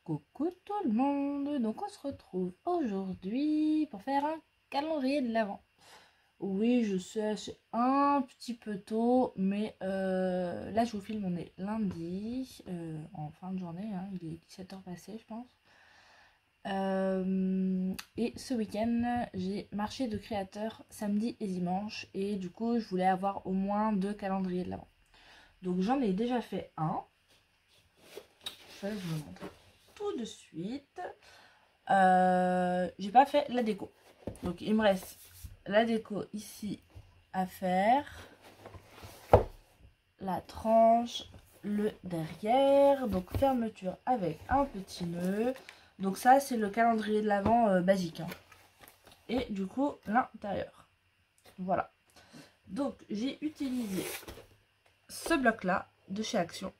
Coucou tout le monde, donc on se retrouve aujourd'hui pour faire un calendrier de l'Avent. Oui, je sais, c'est un petit peu tôt, mais là je vous filme, on est lundi, en fin de journée, hein, il est 17h passé je pense. Et ce week-end, j'ai marché de créateurs samedi et dimanche, et du coup je voulais avoir au moins 2 calendriers de l'Avent. Donc j'en ai déjà fait un, je vais vous le montrer tout de suite. J'ai pas fait la déco, donc il me reste la déco ici à faire, la tranche, le derrière, donc fermeture avec un petit nœud. Donc ça c'est le calendrier de l'Avent basique, hein. Et du coup l'intérieur, voilà. Donc j'ai utilisé ce bloc là de chez Action.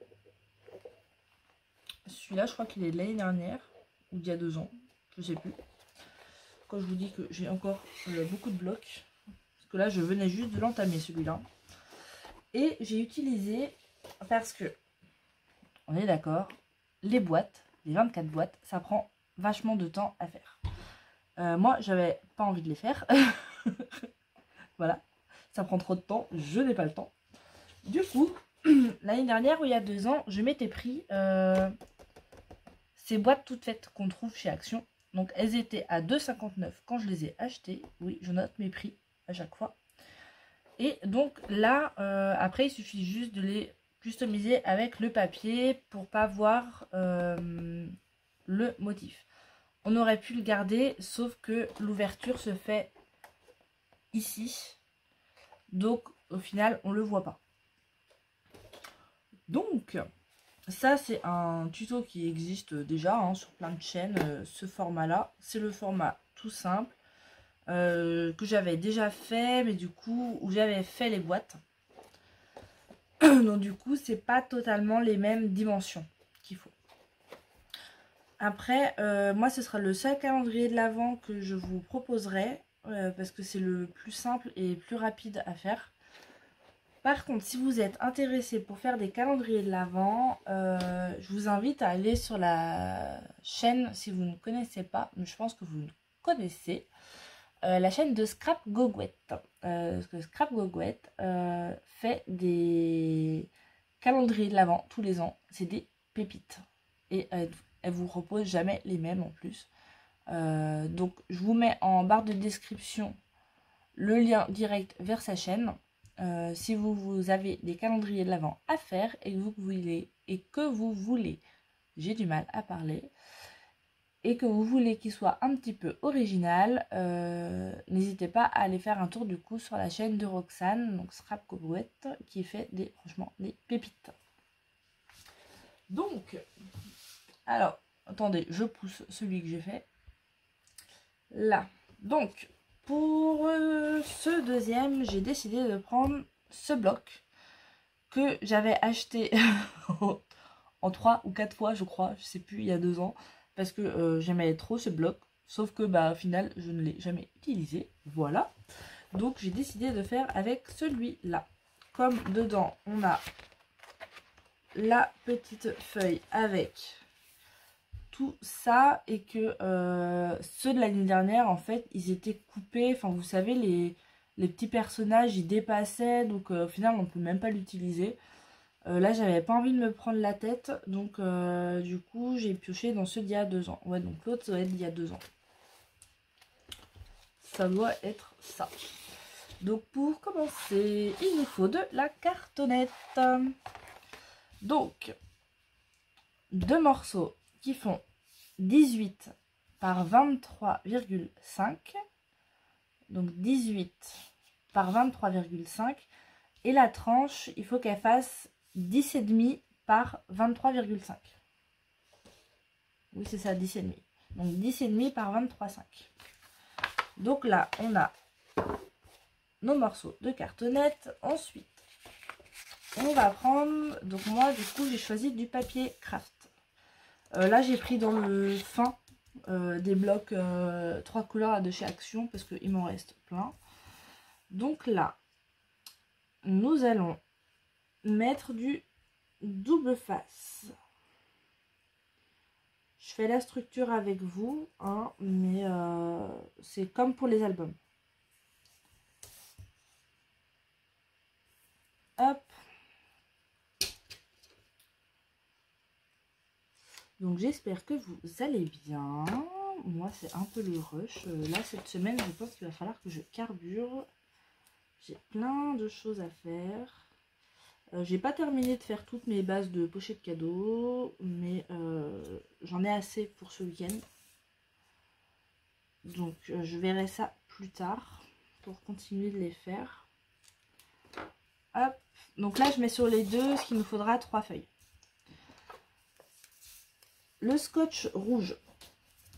Celui-là je crois qu'il est de l'année dernière ou d'il y a 2 ans, je sais plus. Quand je vous dis que j'ai encore beaucoup de blocs, parce que là je venais juste de l'entamer celui-là. Et j'ai utilisé, parce que on est d'accord, les boîtes, les 24 boîtes, ça prend vachement de temps à faire. Moi j'avais pas envie de les faire. Voilà, ça prend trop de temps, je n'ai pas le temps. Du coup, l'année dernière ou il y a 2 ans, je m'étais pris ces boîtes toutes faites qu'on trouve chez Action. Donc elles étaient à 2,59 quand je les ai achetées. Oui, je note mes prix à chaque fois. Et donc là, après, il suffit juste de les customiser avec le papier pour pas voir le motif. On aurait pu le garder, sauf que l'ouverture se fait ici. Donc au final, on le voit pas. Donc, ça c'est un tuto qui existe déjà hein, sur plein de chaînes. Ce format-là, c'est le format tout simple. Que j'avais déjà fait, mais du coup où j'avais fait les boîtes. Donc du coup c'est pas totalement les mêmes dimensions qu'il faut. Après moi ce sera le seul calendrier de l'Avent que je vous proposerai, parce que c'est le plus simple et plus rapide à faire. Par contre, si vous êtes intéressé pour faire des calendriers de l'Avent, je vous invite à aller sur la chaîne, si vous ne connaissez pas, mais je pense que vous connaissez, la chaîne de Scrap Goguette. Parce que Scrap Goguette fait des calendriers de l'Avent tous les ans. C'est des pépites. Et elle vous repose jamais les mêmes en plus. Donc je vous mets en barre de description le lien direct vers sa chaîne. Si vous avez des calendriers de l'Avent à faire et que vous voulez, j'ai du mal à parler, et que vous voulez qu'il soit un petit peu original, n'hésitez pas à aller faire un tour du coup sur la chaîne de Roxane, donc Scrap Goguette, qui fait franchement des pépites. Donc, alors, attendez, je pousse celui que j'ai fait. Là. Donc, pour ce deuxième, j'ai décidé de prendre ce bloc que j'avais acheté en 3 ou 4 fois, je crois, je sais plus, il y a 2 ans. Parce que j'aimais trop ce bloc. Sauf que bah au final je ne l'ai jamais utilisé. Voilà. Donc j'ai décidé de faire avec celui-là. Comme dedans on a la petite feuille avec tout ça. Et que ceux de l'année dernière en fait ils étaient coupés. Enfin vous savez les petits personnages ils dépassaient. Donc au final on ne peut même pas l'utiliser. Là j'avais pas envie de me prendre la tête, donc du coup j'ai pioché dans ceux d'il y a 2 ans. Ouais, donc l'autre ça doit être d'il y a 2 ans. Ça doit être ça. Donc pour commencer, il nous faut de la cartonnette. Donc 2 morceaux qui font 18 par 23,5. Donc 18 par 23,5. Et la tranche, il faut qu'elle fasse 10,5 par 23,5. Oui, c'est ça, 10,5. Donc 10,5 par 23,5. Donc là, on a nos morceaux de cartonnette. Ensuite, on va prendre... Donc moi, du coup, j'ai choisi du papier craft. Là, j'ai pris dans le fin des blocs 3 couleurs de chez Action parce qu'il m'en reste plein. Donc là, nous allons mettre du double face. Je fais la structure avec vous, hein, mais c'est comme pour les albums. Hop. Donc j'espère que vous allez bien. Moi c'est un peu le rush. Là cette semaine je pense qu'il va falloir que je carbure. J'ai plein de choses à faire. J'ai pas terminé de faire toutes mes bases de pochettes cadeaux. Mais j'en ai assez pour ce week-end. Donc je verrai ça plus tard pour continuer de les faire. Hop. Donc là je mets sur les deux ce qu'il nous faudra 3 feuilles. Le scotch rouge,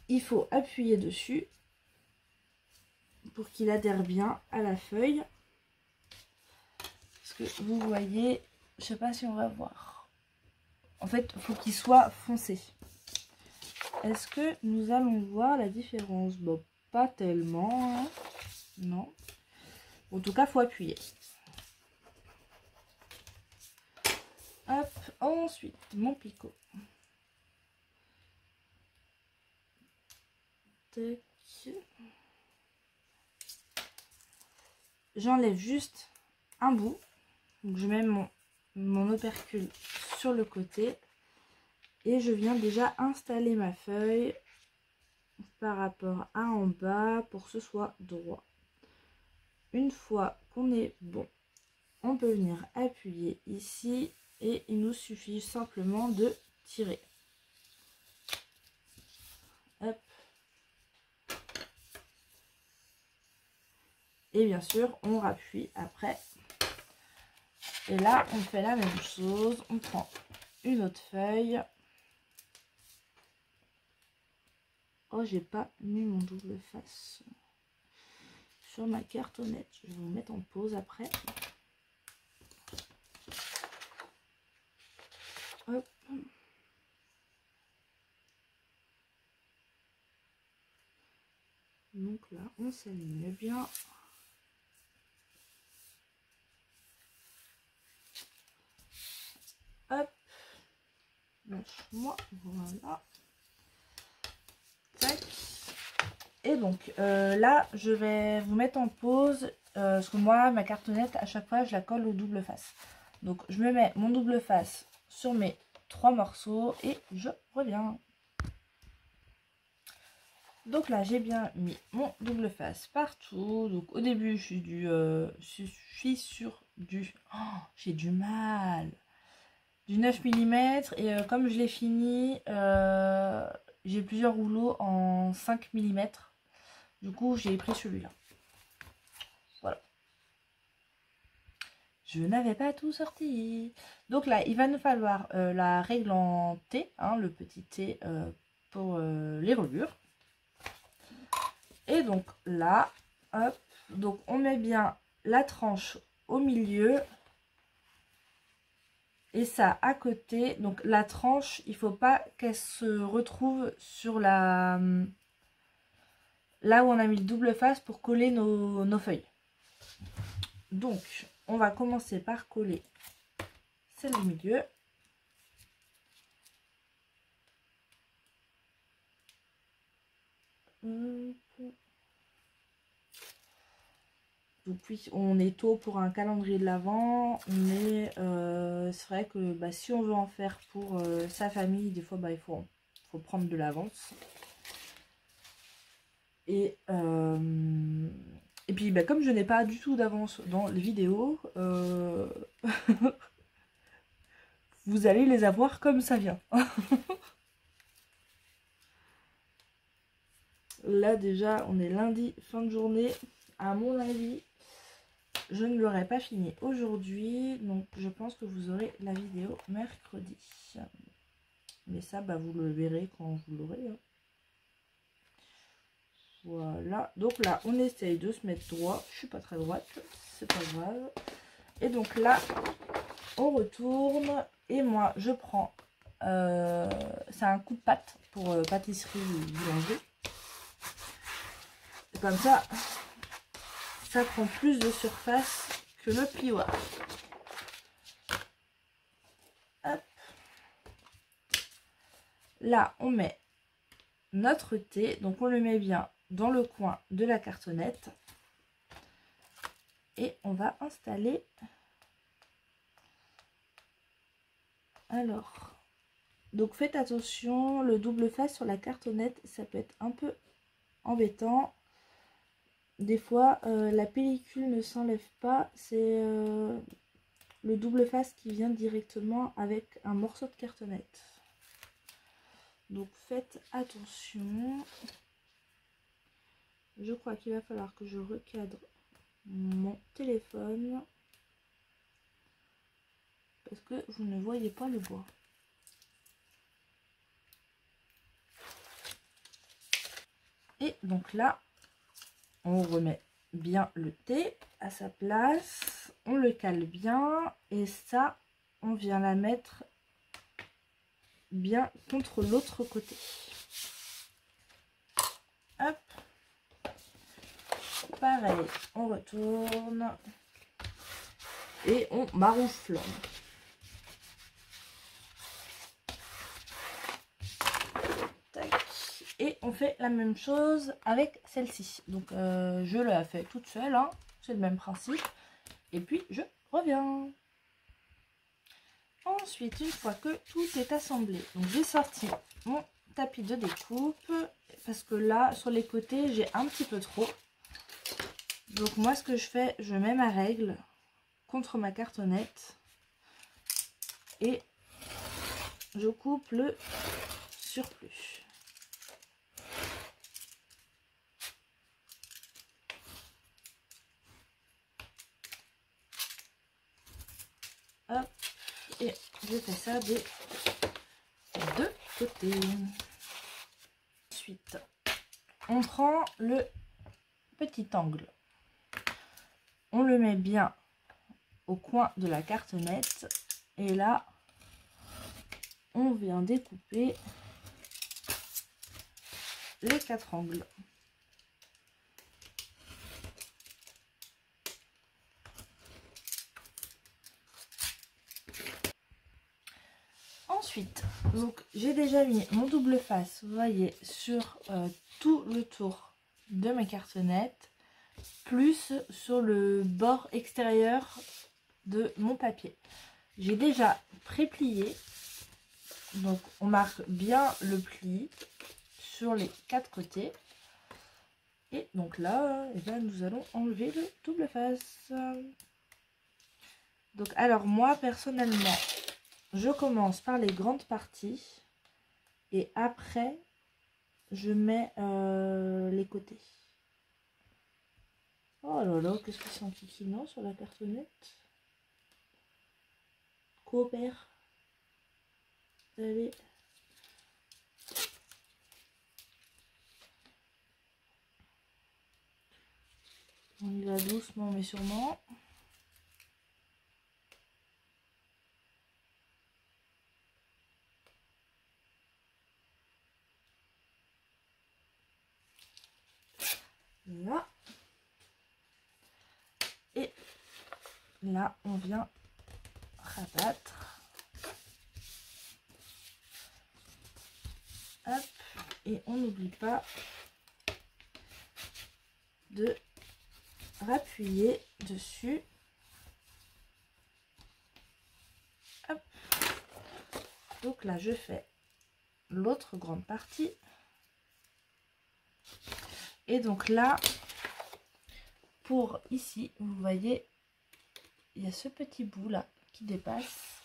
il faut appuyer dessus pour qu'il adhère bien à la feuille. Parce que vous voyez, je sais pas si on va voir. En fait, il faut qu'il soit foncé. Est-ce que nous allons voir la différence? Bon, pas tellement. Hein. Non. En tout cas, il faut appuyer. Hop, ensuite, mon picot. J'enlève juste un bout. Donc je mets mon opercule sur le côté. Et je viens déjà installer ma feuille par rapport à en bas pour que ce soit droit. Une fois qu'on est bon, on peut venir appuyer ici. Et il nous suffit simplement de tirer. Hop. Et bien sûr, on rappuie après. Et là, on fait la même chose. On prend une autre feuille. Oh, j'ai pas mis mon double face sur ma cartonnette. Je vais vous mettre en pause après. Hop. Donc là, on s'aligne bien. Hop. Lâche-moi. Voilà. Tac. Et donc là, je vais vous mettre en pause. Parce que moi, ma cartonnette, à chaque fois, je la colle au double face. Donc, je me mets mon double face sur mes 3 morceaux et je reviens. Donc là, j'ai bien mis mon double face partout. Donc au début, je suis sur du... Oh, j'ai du mal. Du 9 mm. Et comme je l'ai fini, j'ai plusieurs rouleaux en 5 mm. Du coup, j'ai pris celui-là. Voilà. Je n'avais pas tout sorti. Donc là, il va nous falloir la règle en T, hein, le petit T pour les reliures. Et donc là, hop, donc on met bien la tranche au milieu et ça à côté. Donc la tranche, il faut pas qu'elle se retrouve sur la... là où on a mis le double face pour coller nos feuilles. Donc, on va commencer par coller celle du milieu. Donc oui, on est tôt pour un calendrier de l'Avent, mais c'est vrai que bah, si on veut en faire pour sa famille, des fois bah, il faut prendre de l'avance. Et puis bah, comme je n'ai pas du tout d'avance dans les vidéos, vous allez les avoir comme ça vient. Là déjà, on est lundi, fin de journée, à mon avis. Je ne l'aurai pas fini aujourd'hui, donc je pense que vous aurez la vidéo mercredi. Mais ça, bah, vous le verrez quand vous l'aurez. Hein. Voilà, donc là, on essaye de se mettre droit. Je suis pas très droite, c'est pas grave. Et donc là, on retourne. Et moi, je prends... c'est un coup de patte pour pâtisserie boulangerie. Et comme ça... ça prend plus de surface que le plioir. Hop. Là, on met notre thé. Donc on le met bien dans le coin de la cartonnette. Et on va installer. Alors, donc faites attention, le double face sur la cartonnette, ça peut être un peu embêtant. Des fois, la pellicule ne s'enlève pas. C'est le double face qui vient directement avec un morceau de cartonnette. Donc faites attention. Je crois qu'il va falloir que je recadre mon téléphone. Parce que vous ne voyez pas le bois. Et donc là, on remet bien le thé à sa place. On le cale bien. Et ça, on vient la mettre bien contre l'autre côté. Hop. Pareil, on retourne. Et on maroufle. Et on fait la même chose avec celle-ci. Donc je la fais toute seule, hein. C'est le même principe. Et puis je reviens. Ensuite, une fois que tout est assemblé, donc j'ai sorti mon tapis de découpe. Parce que là, sur les côtés, j'ai un petit peu trop. Donc moi, ce que je fais, je mets ma règle contre ma cartonnette. Et je coupe le surplus. Hop, et je fais ça des deux côtés. Ensuite, on prend le petit angle. On le met bien au coin de la cartonnette. Et là, on vient découper les 4 angles. Ensuite, donc j'ai déjà mis mon double face, vous voyez, sur tout le tour de mes cartonnettes, plus sur le bord extérieur de mon papier. J'ai déjà pré-plié, donc on marque bien le pli sur les 4 côtés. Et donc là, eh ben, nous allons enlever le double face. Donc alors moi personnellement, je commence par les grandes parties et après je mets les côtés. Oh là là, qu'est-ce que c'est enquiquinant sur la cartonnette. Coopère. Allez. On y va doucement mais sûrement. Là. Et là, on vient rabattre. Hop. Et on n'oublie pas de rappuyer dessus. Hop. Donc là, je fais l'autre grande partie. Et donc là, pour ici, vous voyez, il y a ce petit bout là qui dépasse.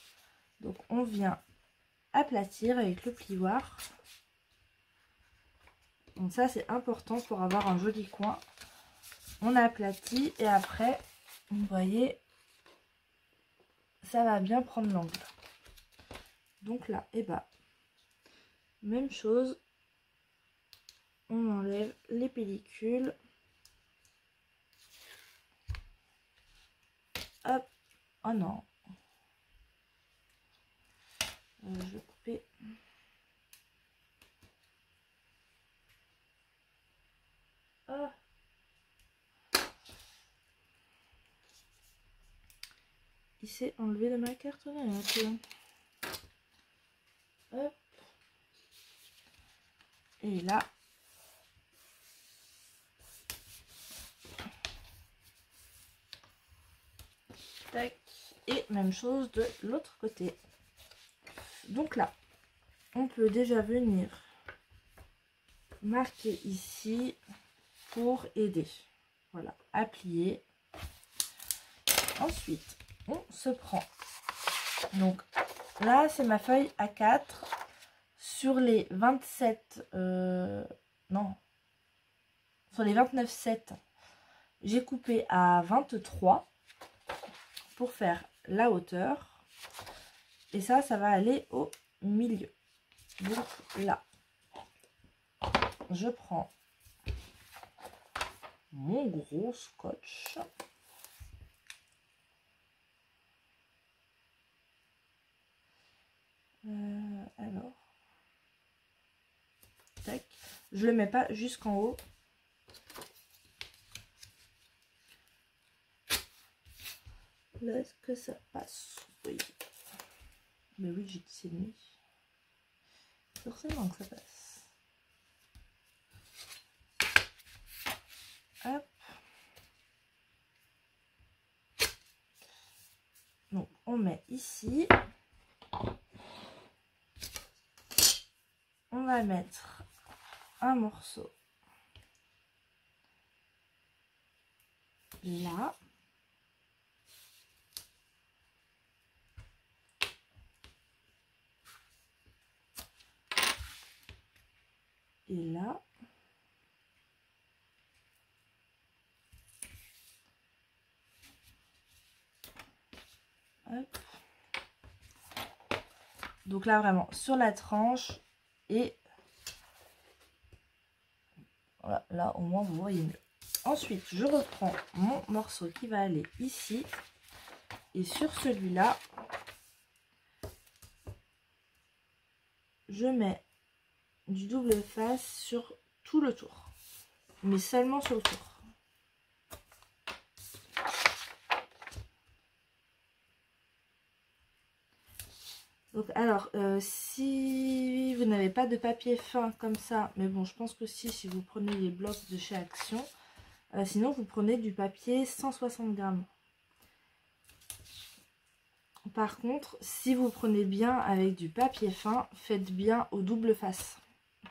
Donc on vient aplatir avec le plioir. Donc ça c'est important pour avoir un joli coin. On aplatit et après, vous voyez, ça va bien prendre l'angle. Donc là, et bah, même chose. On enlève les pellicules. Hop. Oh non. Je vais couper. Ah. Il s'est enlevé de ma cartonnette. Hop. Et là. Tac. Et même chose de l'autre côté. Donc là, on peut déjà venir marquer ici pour aider. Voilà, à plier. Ensuite, on se prend. Donc là, c'est ma feuille A4. Sur les 27, non, sur les 29,7, j'ai coupé à 23 pour faire la hauteur. Et ça va aller au milieu. Donc là, je prends mon gros scotch. Alors, tac. Je le mets pas jusqu'en haut. Là, est-ce que ça passe? Oui. Mais oui, j'ai tissé nuit. Forcément que ça passe. Hop. Donc, on met ici. On va mettre un morceau là. Et là. Hop. Donc là, vraiment, sur la tranche. Et voilà, là, au moins, vous voyez mieux. Ensuite, je reprends mon morceau qui va aller ici. Et sur celui-là, je mets du double face sur tout le tour. Mais seulement sur le tour. Donc, alors, si vous n'avez pas de papier fin comme ça, mais bon, je pense que si vous prenez les blocs de chez Action, sinon vous prenez du papier 160 grammes. Par contre, si vous prenez bien avec du papier fin, faites bien au double face.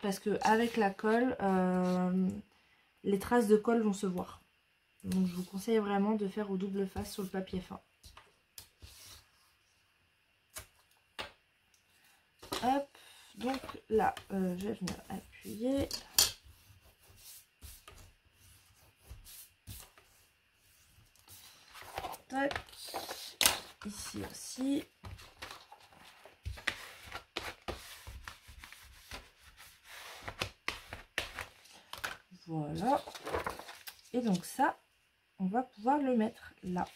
Parce que avec la colle, les traces de colle vont se voir. Donc je vous conseille vraiment de faire au double face sur le papier fin. Hop, donc là, je vais venir appuyer. Tac. Ici aussi. Voilà. Et donc ça, on va pouvoir le mettre là.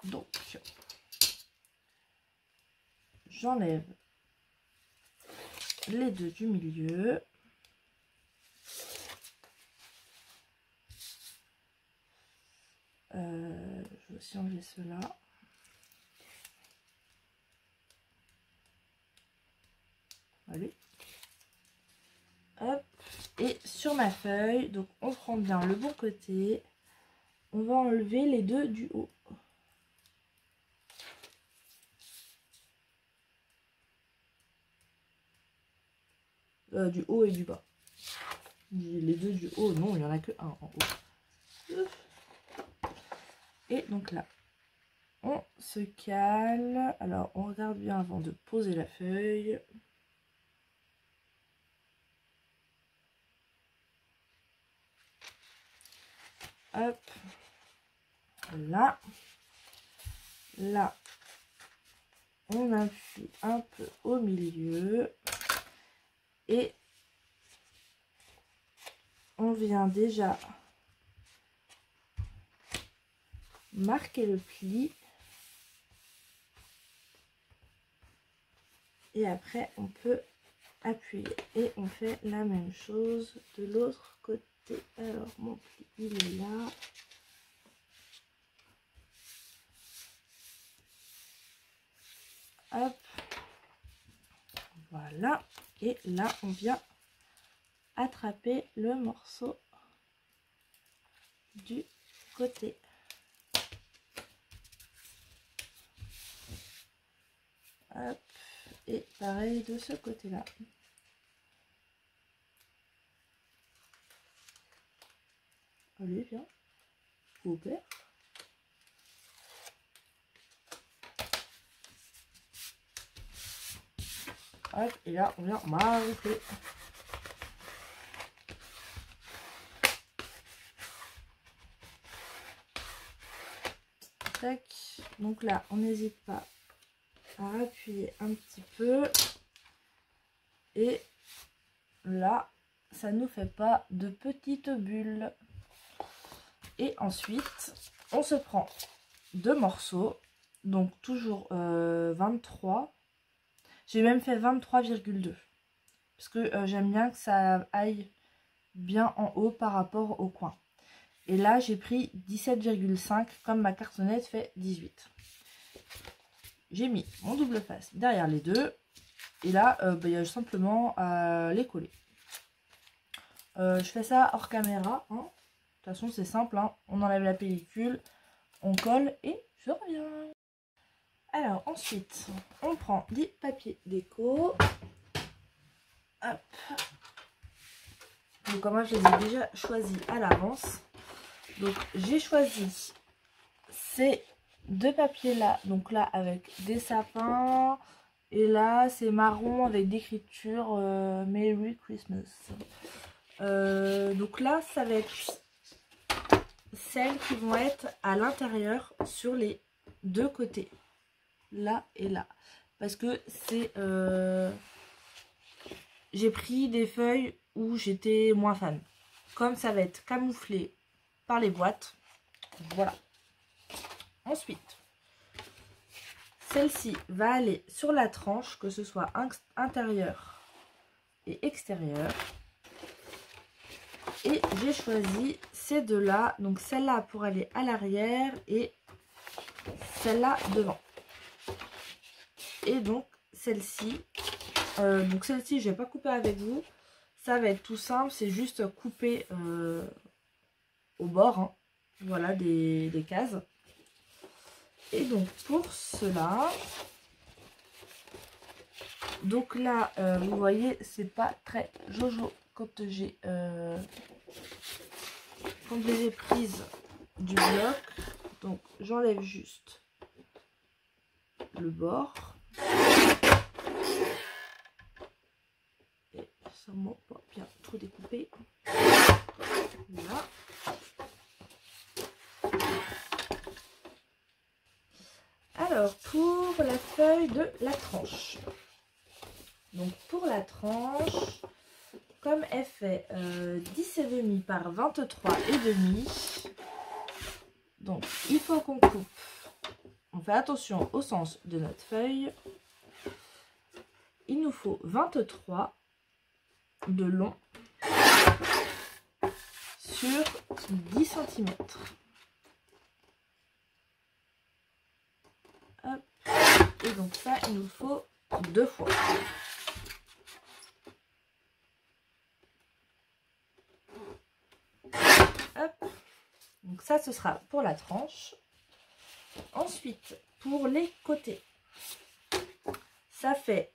Donc, j'enlève les deux du milieu. Je vais aussi enlever cela. Allez. Hop. Et sur ma feuille, donc on prend bien le bon côté. On va enlever les deux du haut. Du haut et du bas. Les deux du haut, non, il n'y en a que un en haut. Et donc là, on se cale. Alors, on regarde bien avant de poser la feuille. Hop. Là. Là. On appuie un peu au milieu. Et on vient déjà marquer le pli. Et après, on peut appuyer. Et on fait la même chose de l'autre côté. Alors, mon pli, il est là. Hop. Voilà. Et là, on vient attraper le morceau du côté. Hop. Et pareil de ce côté-là. Allez, viens. Coopère. Hop, et là, on vient maroufler. Tac. Donc là, on n'hésite pas à appuyer un petit peu. Et là, ça nous fait pas de petites bulles. Et ensuite, on se prend 2 morceaux. Donc toujours 23. J'ai même fait 23,2. Parce que j'aime bien que ça aille bien en haut par rapport au coin. Et là, j'ai pris 17,5 comme ma cartonnette fait 18. J'ai mis mon double face derrière les deux. Et là, il y a simplement à les coller. Je fais ça hors caméra. Hein. De toute façon, c'est simple. Hein. On enlève la pellicule, on colle et je reviens. Alors, ensuite, on prend des papiers déco. Hop. Donc, moi, je les ai déjà choisis à l'avance. Donc, j'ai choisi ces 2 papiers-là. Donc là, avec des sapins. Et là, c'est marron avec d'écriture Merry Christmas. Donc là, ça va être celles qui vont être à l'intérieur sur les 2 côtés. Là et là. Parce que c'est... j'ai pris des feuilles où j'étais moins fan. Comme ça va être camouflé par les boîtes. Voilà. Ensuite, celle-ci va aller sur la tranche, que ce soit intérieur et extérieur. Et j'ai choisi ces 2-là. Donc celle-là pour aller à l'arrière et celle-là devant. Et donc celle-ci, je vais pas couper avec vous. Ça va être tout simple, c'est juste couper au bord, hein, voilà, des cases. Et donc pour cela, donc là, vous voyez, c'est pas très jojo quand j'ai prises du bloc. Donc j'enlève juste le bord. Et ça m'a pas bien trop découpé. Voilà. Alors, pour la feuille de la tranche. Donc, pour la tranche, comme elle fait 10,5 par 23,5, donc il faut qu'on coupe. On fait attention au sens de notre feuille. Il nous faut 23 de long sur 10 cm. Hop. Et donc ça, il nous faut 2 fois. Hop. Donc ça, ce sera pour la tranche. Ensuite, pour les côtés, ça fait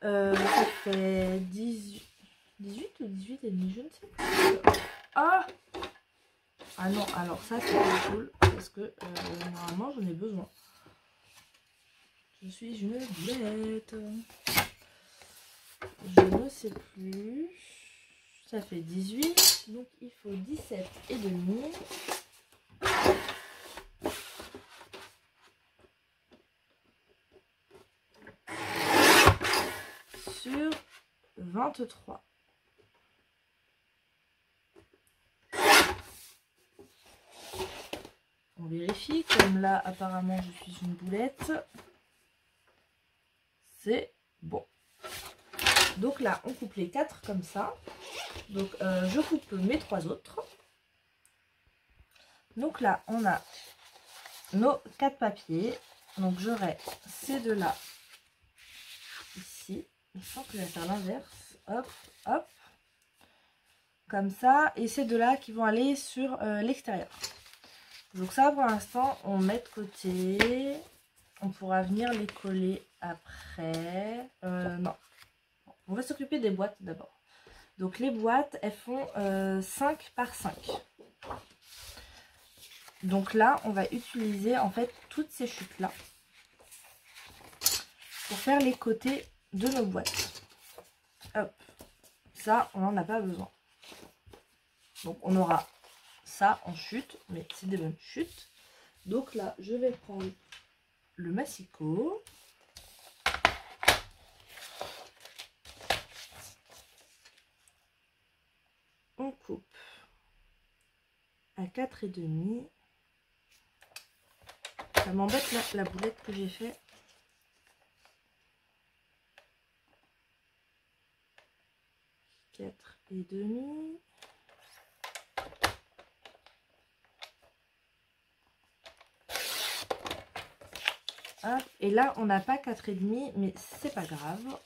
18 ou 18 et demi, je ne sais plus. Ah non, alors ça c'est pas cool parce que normalement j'en ai besoin. Je suis une bête. Je ne sais plus. Ça fait 18, donc il faut 17 et demi. Sur 23. On vérifie, comme là apparemment je suis une boulette. C'est bon. Donc là on coupe les 4 comme ça. Donc je coupe mes 3 autres. Donc là on a nos 4 papiers. Donc j'aurai ces 2 là ici. Je pense que je vais faire l'inverse. Hop, hop. Comme ça. Et ces deux-là qui vont aller sur l'extérieur. Donc ça, pour l'instant, on met de côté. On pourra venir les coller après. Non. On va s'occuper des boîtes d'abord. Donc les boîtes, elles font 5 par 5. Donc là, on va utiliser en fait toutes ces chutes-là pour faire les côtés de nos boîtes. Hop. Ça, on n'en a pas besoin. Donc on aura ça en chute, mais c'est des bonnes chutes. Donc là, je vais prendre le massicot. On coupe à 4,5. Ça m'embête là, la boulette que j'ai fait. Quatre et demi. Hop. Et là, on n'a pas 4,5, mais c'est pas grave.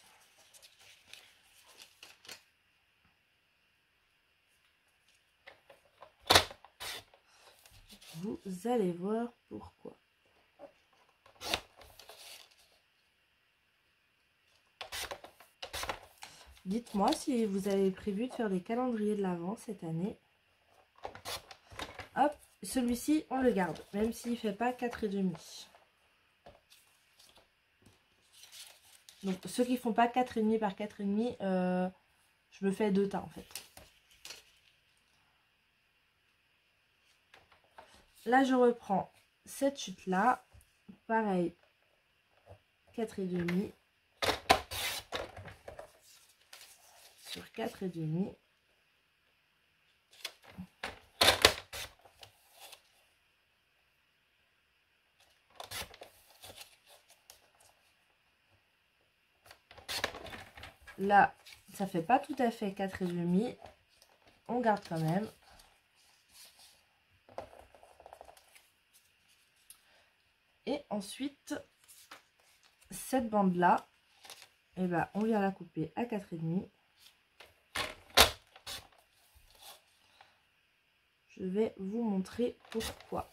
Vous allez voir pourquoi. Dites-moi si vous avez prévu de faire des calendriers de l'Avent cette année. Hop, celui-ci, on le garde, même s'il ne fait pas 4,5. Donc, ceux qui ne font pas 4,5 par 4,5, je me fais 2 tas en fait. Là, je reprends cette chute-là. Pareil, 4,5 sur 4,5. Là, ça fait pas tout à fait 4,5. On garde quand même. Et ensuite, cette bande-là, eh ben, on vient la couper à 4,5. Je vais vous montrer pourquoi.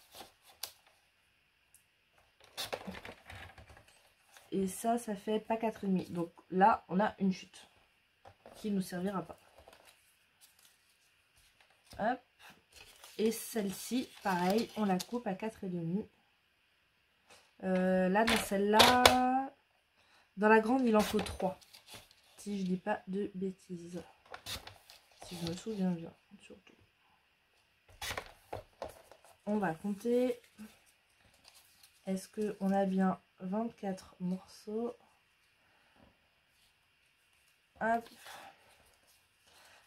Et ça fait pas 4,5. Donc là, on a une chute qui ne nous servira pas. Hop. Et celle-ci, pareil, on la coupe à 4,5. Là, dans celle-là, dans la grande, il en faut 3. Si je dis pas de bêtises. Si je me souviens bien, surtout. On va compter. Est-ce qu'on a bien 24 morceaux? Hop.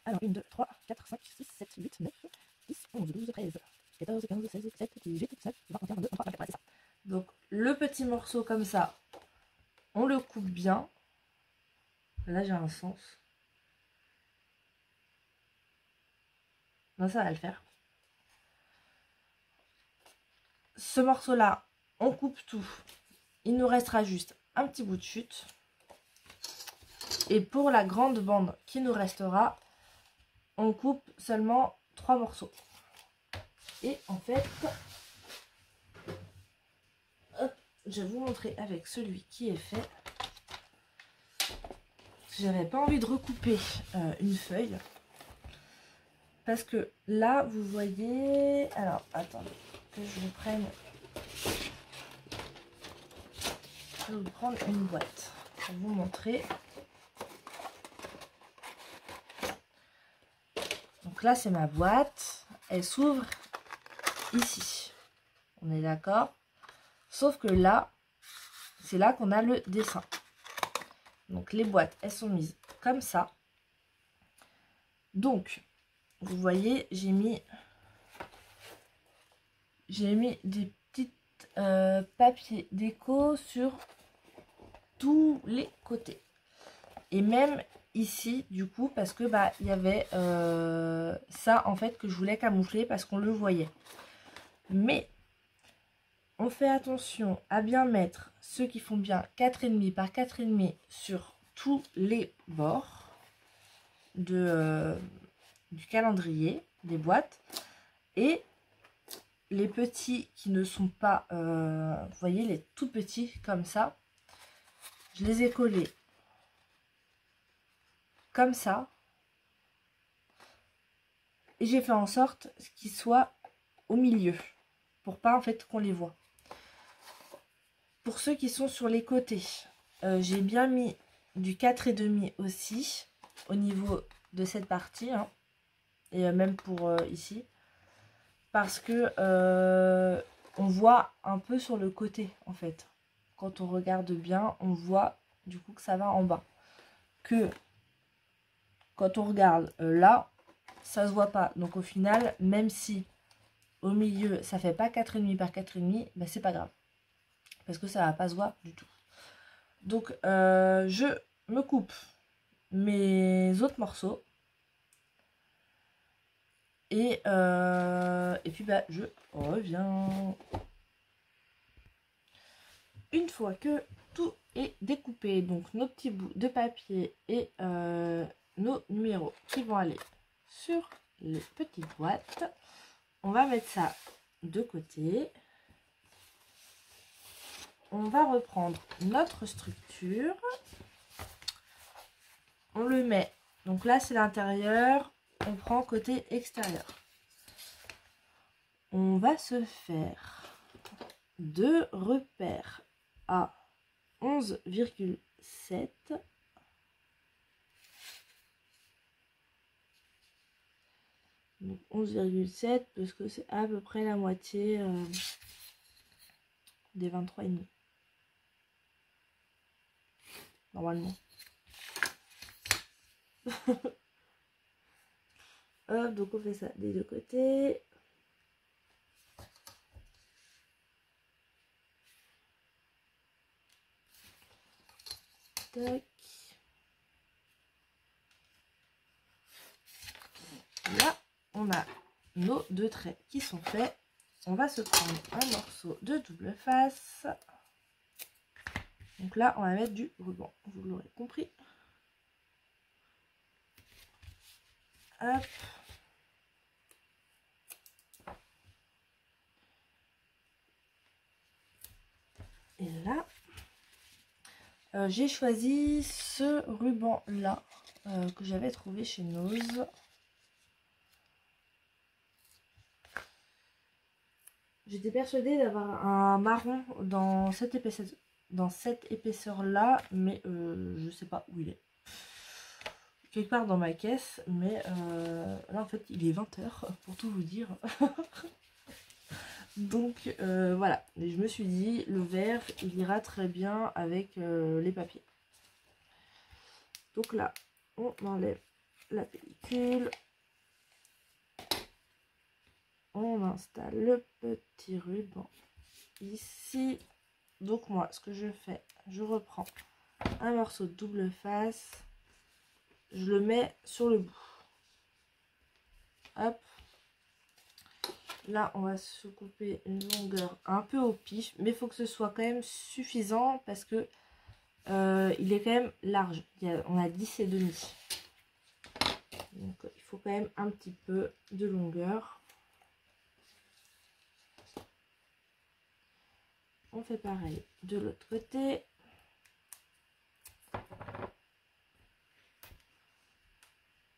Alors, 1, 2, 3, 4, 5, 6, 7, 8, 9, 10, 11, 12, 13, 14, 15, 16, 17, 18, 19, 20, 21, 22, 23, 24, c'est ça. Donc, le petit morceau comme ça, on le coupe bien. Là, j'ai un sens. Non, ça va le faire. Ce morceau-là, on coupe tout. Il nous restera juste un petit bout de chute. Et pour la grande bande qui nous restera, on coupe seulement 3 morceaux. Et en fait, hop, je vais vous montrer avec celui qui est fait. J'avais pas envie de recouper une feuille. Parce que là, vous voyez... Alors, attendez, que je vous prenne... Je vais vous prendre une boîte pour vous montrer. Donc là, c'est ma boîte. Elle s'ouvre ici. On est d'accord? Sauf que là, c'est là qu'on a le dessin. Donc les boîtes, elles sont mises comme ça. Donc, vous voyez, j'ai mis des petits papiers déco sur tous les côtés. Et même ici, du coup, parce que bah il y avait ça en fait que je voulais camoufler parce qu'on le voyait. Mais on fait attention à bien mettre ceux qui font bien 4,5 par 4,5 sur tous les bords de, du calendrier, des boîtes. Et les petits qui ne sont pas, vous voyez, les tout petits comme ça, je les ai collés comme ça. Et j'ai fait en sorte qu'ils soient au milieu, pour pas en fait qu'on les voit. Pour ceux qui sont sur les côtés, j'ai bien mis du 4,5 aussi, au niveau de cette partie, hein, et même pour ici. Parce que on voit un peu sur le côté, en fait. Quand on regarde bien, on voit du coup que ça va en bas. Que quand on regarde là, ça se voit pas. Donc au final, même si au milieu ça fait pas 4,5 par 4,5, ben c'est pas grave, parce que ça va pas se voir du tout. Donc je me coupe mes autres morceaux et puis bah je reviens. Une fois que tout est découpé, donc nos petits bouts de papier et nos numéros qui vont aller sur les petites boîtes, on va mettre ça de côté. On va reprendre notre structure. On le met, donc là c'est l'intérieur, on prend côté extérieur. On va se faire 2 repères à 11,7. Donc 11,7 parce que c'est à peu près la moitié des 23,5. Normalement. Hop, donc on fait ça des deux côtés. Tac. Là, on a nos 2 traits qui sont faits. On va se prendre un morceau de double face. Donc là, on va mettre du ruban, vous l'aurez compris. Hop. Et là, j'ai choisi ce ruban là que j'avais trouvé chez Nose. J'étais persuadée d'avoir un marron dans cette épaisseur là, mais je sais pas où il est. Quelque part dans ma caisse, mais là en fait il est 20 h pour tout vous dire. Donc voilà, et je me suis dit le vert il ira très bien avec les papiers. Donc là on enlève la pellicule, on installe le petit ruban ici. Donc moi ce que je fais, je reprends un morceau de double face, je le mets sur le bout. Hop. Là, on va se couper une longueur un peu au pif, mais il faut que ce soit quand même suffisant parce que il est quand même large. On a 10,5. Donc, il faut quand même un petit peu de longueur. On fait pareil de l'autre côté.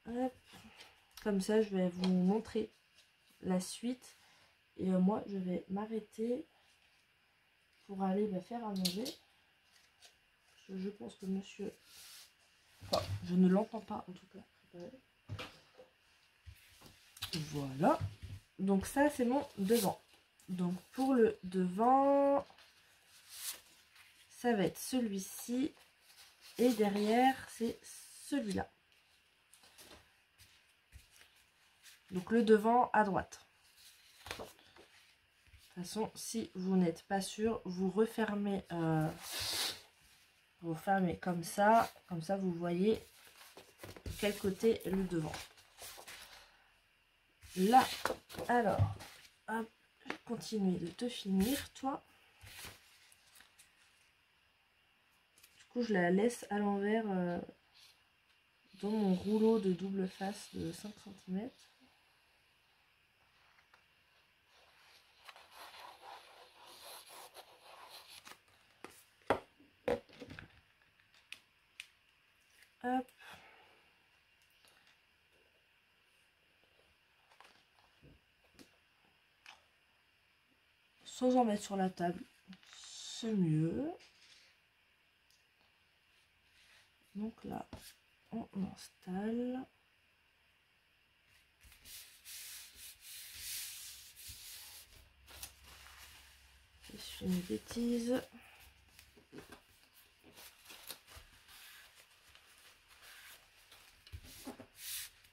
Hop. Comme ça, je vais vous montrer la suite. Et moi, je vais m'arrêter pour aller faire à manger. Je pense que monsieur... Enfin, je ne l'entends pas en tout cas. Voilà. Donc ça, c'est mon devant. Donc pour le devant, ça va être celui-ci. Et derrière, c'est celui-là. Donc le devant à droite. De toute façon, si vous n'êtes pas sûr, vous refermez, vous fermez comme ça vous voyez de quel côté est le devant. Là, alors, hop, je vais continuer de te finir, toi. coup, je la laisse à l'envers dans mon rouleau de double face de 5 cm. Hop. Sans en mettre sur la table, c'est mieux. Donc là, on installe. Je suis une bêtise.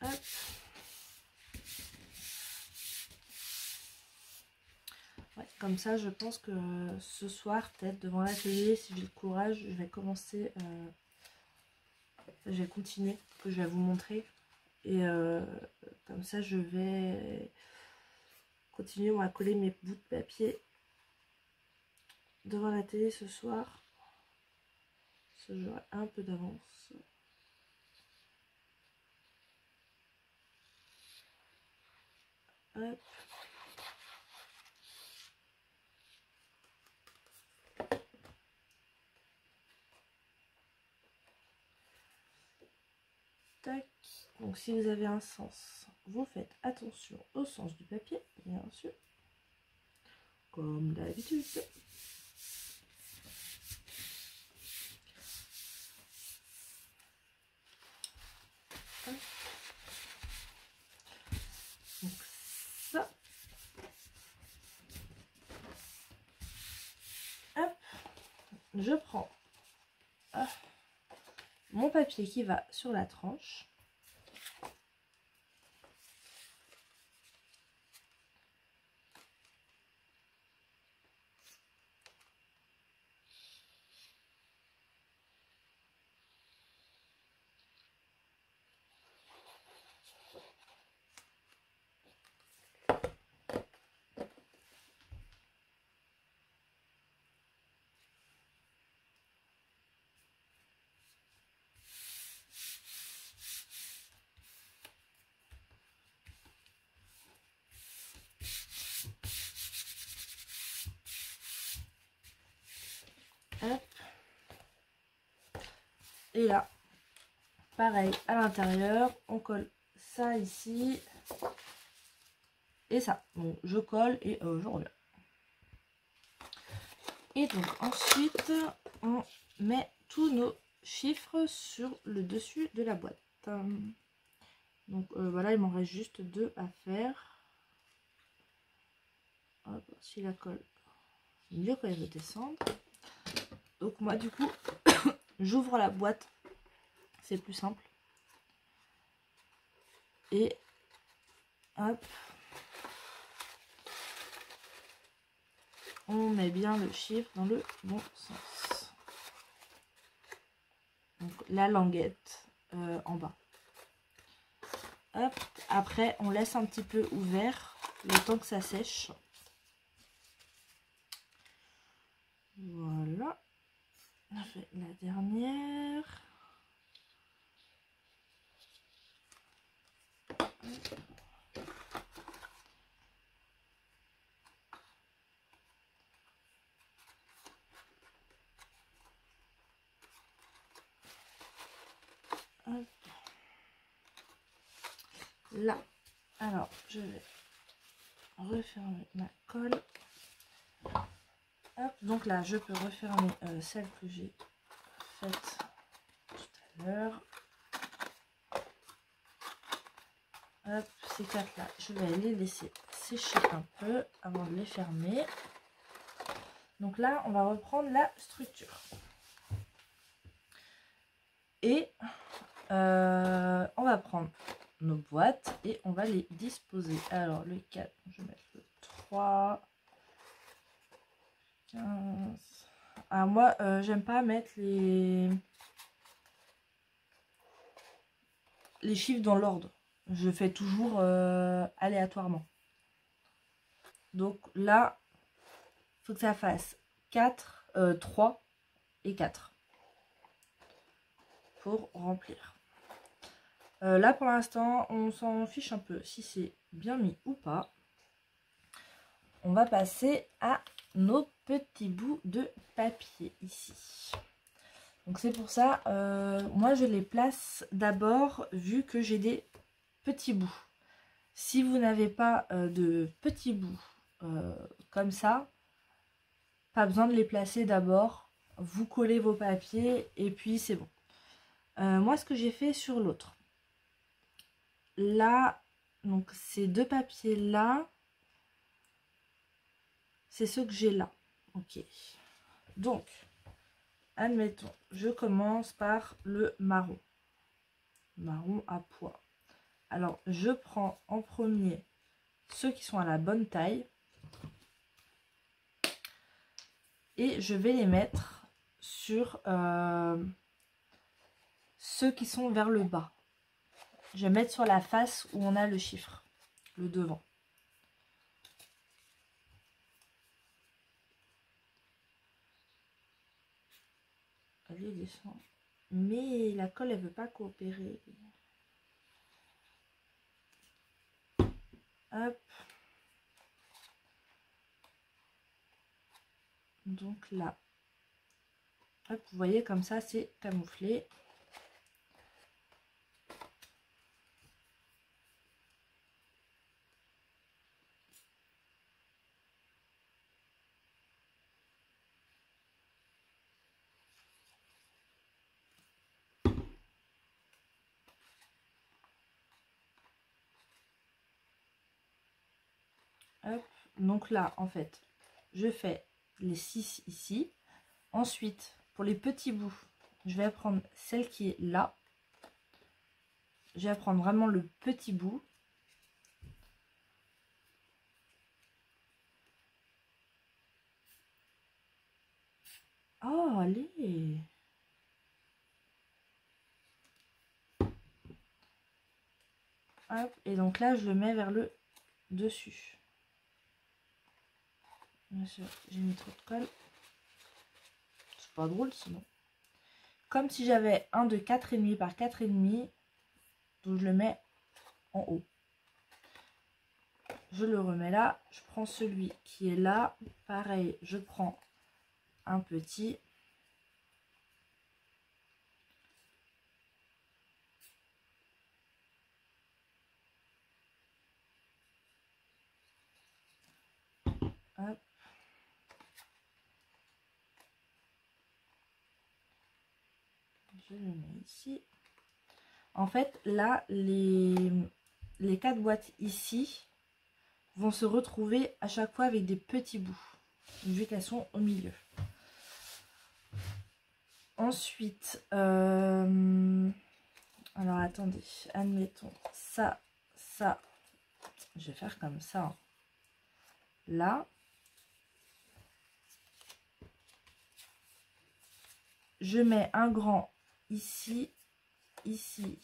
Hop. Ouais, comme ça, je pense que ce soir, peut-être devant la télé, si j'ai le courage, je vais commencer, je vais continuer, que je vais vous montrer. Et comme ça, je vais continuer moi, à coller mes bouts de papier devant la télé ce soir. Ça, j'aurai un peu d'avance. Hop. Tac. Donc si vous avez un sens, vous faites attention au sens du papier, bien sûr. Comme d'habitude. Donc ça. Hop. Je prends mon papier qui va sur la tranche. Hop. Et là, pareil, à l'intérieur, on colle ça ici et ça. Donc je colle et je reviens. Et donc ensuite, on met tous nos chiffres sur le dessus de la boîte. Donc voilà, il m'en reste juste 2 à faire. Hop, si la colle, c'est mieux quand elle veut descendre. Donc moi du coup, j'ouvre la boîte, c'est plus simple. Et hop, on met bien le chiffre dans le bon sens. Donc la languette en bas. Hop, après on laisse un petit peu ouvert le temps que ça sèche. Voilà. On fait la dernière. Hop. Là, alors je vais refermer ma colle. Hop, donc là, je peux refermer celle que j'ai faite tout à l'heure. Hop, ces 4 là, je vais les laisser sécher un peu avant de les fermer. Donc là, on va reprendre la structure. Et on va prendre nos boîtes et on va les disposer. Alors le 4, je vais mettre le 3, 15. Alors moi, j'aime pas mettre les chiffres dans l'ordre. Je fais toujours aléatoirement. Donc là, il faut que ça fasse 4, 3 et 4. pour remplir. Là pour l'instant on s'en fiche un peu si c'est bien mis ou pas. On va passer à nos petits bouts de papier ici. Donc c'est pour ça, moi je les place d'abord vu que j'ai des petits bouts. Si vous n'avez pas de petits bouts comme ça, pas besoin de les placer d'abord. Vous collez vos papiers et puis c'est bon. Moi ce que j'ai fait sur l'autre. Là, donc ces deux papiers là, c'est ceux que j'ai là. Ok. Donc, admettons, je commence par le marron. Marron à pois. Alors, je prends en premier ceux qui sont à la bonne taille. Et je vais les mettre sur ceux qui sont vers le bas. Je vais mettre sur la face où on a le chiffre, le devant. Allez, descend. Mais la colle, elle veut pas coopérer. Hop. Donc là. Hop, vous voyez comme ça, c'est camouflé. Hop. Donc là, en fait, je fais les 6 ici. Ensuite, pour les petits bouts, je vais prendre celle qui est là. Je vais prendre vraiment le petit bout. Oh, allez! Hop, et donc là, je le mets vers le dessus. Bien sûr, j'ai mis trop de colle. C'est pas drôle sinon. Comme si j'avais un de 4,5 par 4,5. Donc je le mets en haut. Je le remets là. Je prends celui qui est là. Pareil, je prends un petit. Hop. Je le mets ici. En fait, là, les 4 boîtes ici vont se retrouver à chaque fois avec des petits bouts, vu qu'elles sont au milieu. Ensuite, alors attendez, admettons, ça, je vais faire comme ça. Hein. Là, je mets un grand ici, ici,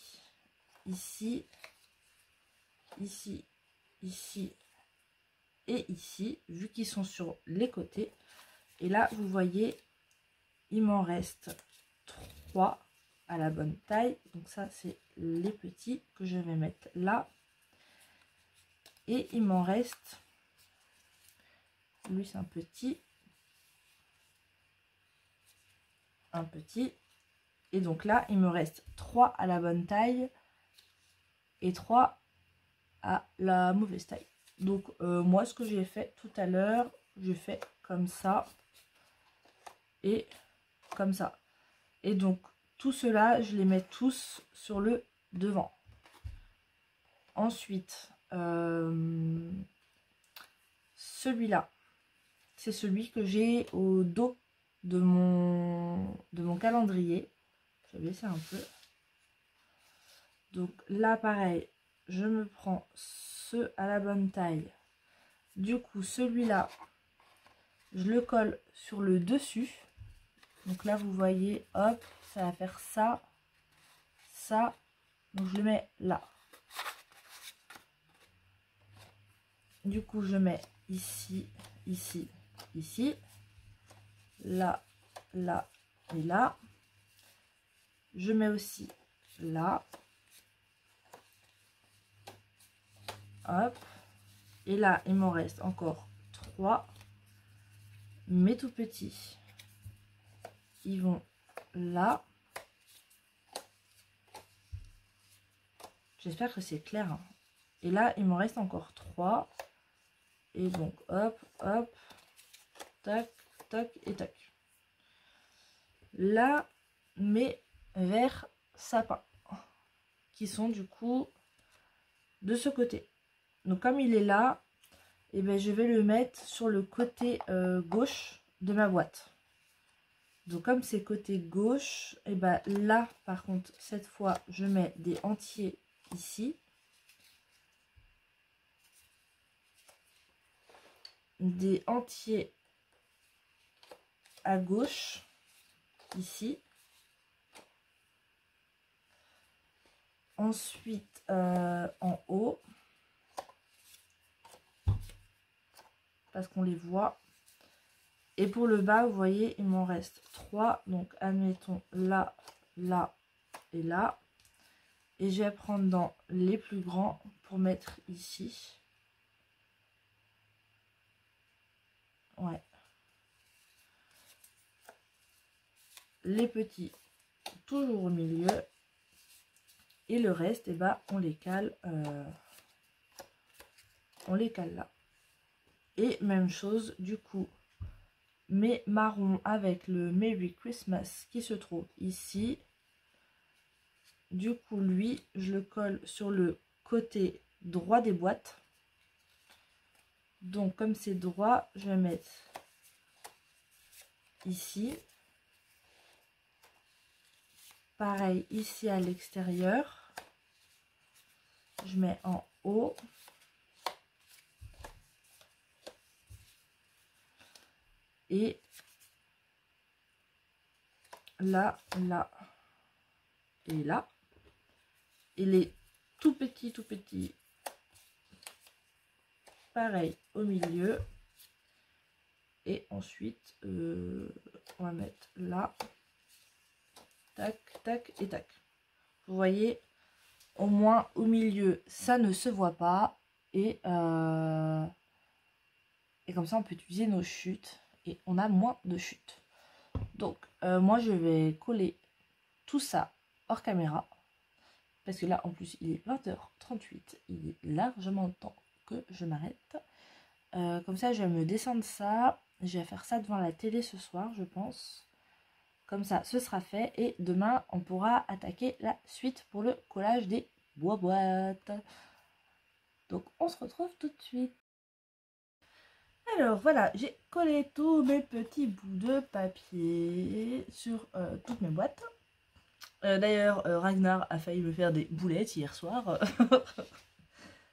ici, ici, ici et ici, vu qu'ils sont sur les côtés. Et là, vous voyez, il m'en reste 3 à la bonne taille. Donc ça, c'est les petits que je vais mettre là. Et il m'en reste, lui c'est un petit, et donc là il me reste 3 à la bonne taille et 3 à la mauvaise taille. Donc moi ce que j'ai fait tout à l'heure, je fais comme ça et comme ça, et donc tout cela je les mets tous sur le devant. Ensuite celui-là, c'est celui que j'ai au dos de mon calendrier. Je vais baisser un peu. Donc là pareil, je me prends ce à la bonne taille. Du coup celui-là, je le colle sur le dessus. Donc là vous voyez, hop, ça va faire ça, ça. Donc je le mets là. Du coup je mets ici, ici, ici. Là, là et là. je mets aussi là. Hop. Et là, il m'en reste encore 3. Mes tout petits, ils vont là. J'espère que c'est clair. Hein. Et là, il m'en reste encore 3. Et donc, hop, hop, tac, tac et tac. Là, mes verts sapins, qui sont du coup de ce côté. Donc, comme il est là, et ben, je vais le mettre sur le côté gauche de ma boîte. Donc, comme c'est côté gauche, et ben là, par contre, cette fois, je mets des entiers ici. Des entiers à gauche, ici. Ensuite, en haut, parce qu'on les voit. Et pour le bas, vous voyez, il m'en reste 3. Donc, admettons là, là et là. Et je vais prendre dans les plus grands pour mettre ici. Ouais. Les petits, toujours au milieu. Et le reste, et bah, on les cale. On les cale là. Et même chose, du coup, mes marrons avec le Merry Christmas qui se trouve ici. Du coup, lui, je le colle sur le côté droit des boîtes. Donc, comme c'est droit, je vais mettre ici. Pareil, ici à l'extérieur. Je mets en haut. Et là, là et là. Et les tout petits, pareil au milieu. Et ensuite, on va mettre là. Tac, tac et tac. Vous voyez, au moins au milieu, ça ne se voit pas. Et comme ça, on peut utiliser nos chutes. Et on a moins de chutes. Donc, moi, je vais coller tout ça hors caméra. Parce que là, en plus, il est 20h38. Il est largement temps que je m'arrête. Comme ça, je vais me descendre ça. Je vais faire ça devant la télé ce soir, je pense. Comme ça, ce sera fait. Et demain, on pourra attaquer la suite pour le collage des boîtes. Donc, on se retrouve tout de suite. Alors, voilà, j'ai collé tous mes petits bouts de papier sur toutes mes boîtes. D'ailleurs, Ragnar a failli me faire des boulettes hier soir.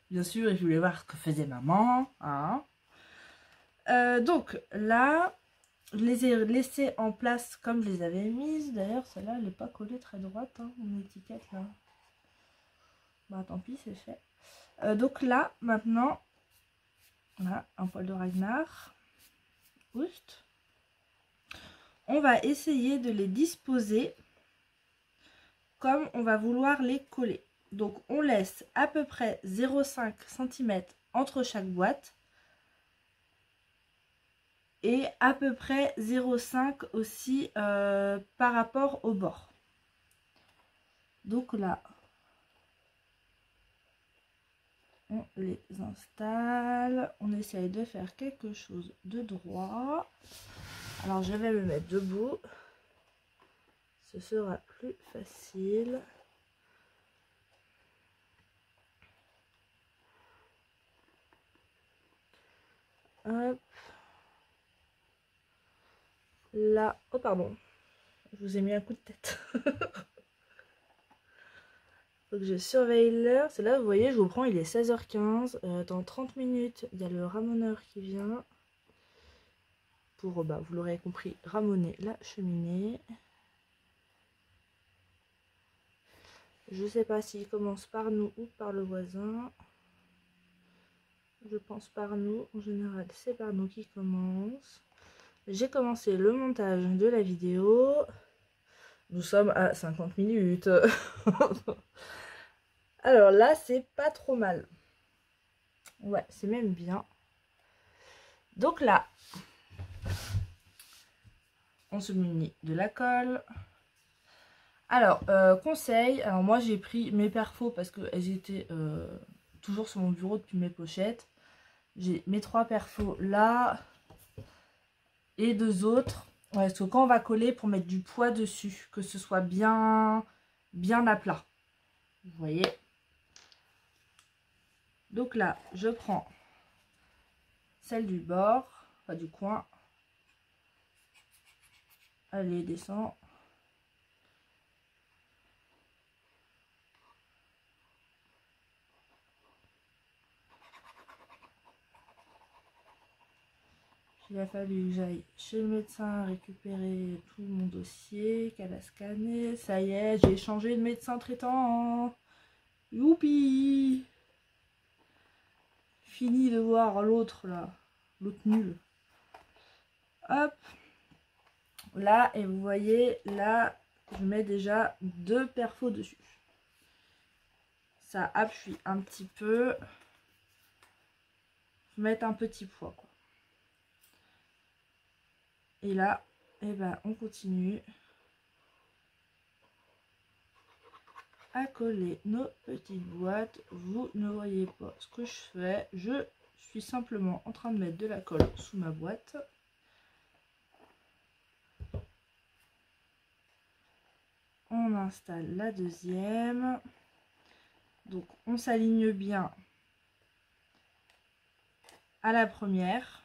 Bien sûr, il voulait voir ce que faisait maman. Hein. Donc, là... Je les ai laissées en place comme je les avais mises. D'ailleurs, celle-là, elle n'est pas collée très droite, hein, mon étiquette, là. Bah, tant pis, c'est fait. Donc là, maintenant, voilà, un poil de Ragnar. Oust. On va essayer de les disposer comme on va vouloir les coller. Donc, on laisse à peu près 0,5 cm entre chaque boîte. Et à peu près 0,5 aussi par rapport au bord. Donc là, on les installe. On essaye de faire quelque chose de droit. Alors je vais me mettre debout. Ce sera plus facile. Hop. Là, oh pardon, je vous ai mis un coup de tête. Faut que je surveille l'heure. C'est là, vous voyez, je vous prends, il est 16h15. Dans 30 minutes, il y a le ramoneur qui vient. Pour, bah, vous l'aurez compris, ramoner la cheminée. Je sais pas s'il commence par nous ou par le voisin. Je pense par nous. En général, c'est par nous qui commence. J'ai commencé le montage de la vidéo. Nous sommes à 50 minutes. Alors là, c'est pas trop mal. Ouais, c'est même bien. Donc là, on se munit de la colle. Alors, conseil, alors moi j'ai pris mes perfos parce qu'elles étaient toujours sur mon bureau depuis mes pochettes. J'ai mes 3 perfos là et 2 autres. Ouais, parce que quand on va coller, pour mettre du poids dessus, que ce soit bien à plat. Vous voyez. Donc là, je prends celle du bord, enfin du coin. Allez, descend. Il a fallu que j'aille chez le médecin récupérer tout mon dossier qu'elle a scanné. Ça y est, j'ai changé de médecin traitant. Youpi! Fini de voir l'autre là. L'autre nul. Hop. Là, et vous voyez, là, je mets déjà 2 perfos dessus. Ça appuie un petit peu. Faut mettre un petit poids, quoi. Et là, eh ben, on continue à coller nos petites boîtes. Vous ne voyez pas ce que je fais. Je suis simplement en train de mettre de la colle sous ma boîte. On installe la deuxième. Donc on s'aligne bien à la première.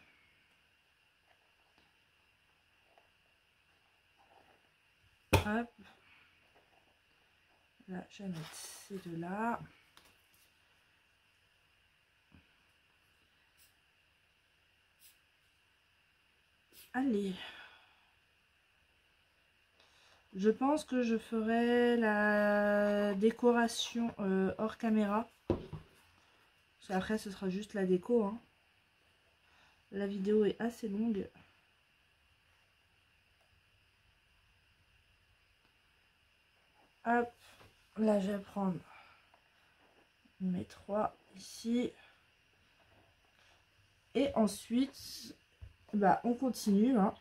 Hop. Là, je vais mettre ces deux-là. Allez. Je pense que je ferai la décoration hors caméra. Après, ce sera juste la déco, hein. La vidéo est assez longue. Hop. Là, je vais prendre mes 3 ici. Et ensuite, bah, on continue, hein.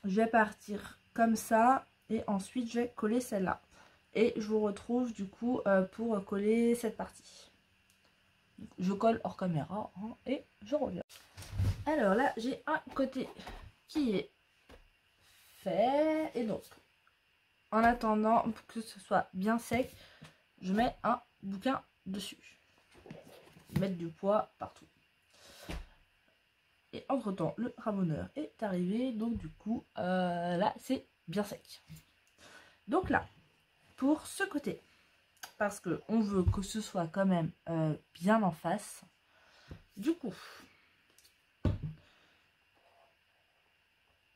Je vais partir comme ça. Et ensuite, je vais coller celle-là. Et je vous retrouve du coup pour coller cette partie. Je colle hors caméra, hein, et je reviens. Alors là, j'ai un côté qui est fait. Et donc, en attendant que ce soit bien sec, je mets un bouquin dessus. Mettre du poids partout. Et entre temps, le ramoneur est arrivé. Donc du coup, là, c'est bien sec. Donc là, pour ce côté, parce que on veut que ce soit quand même bien en face. Du coup,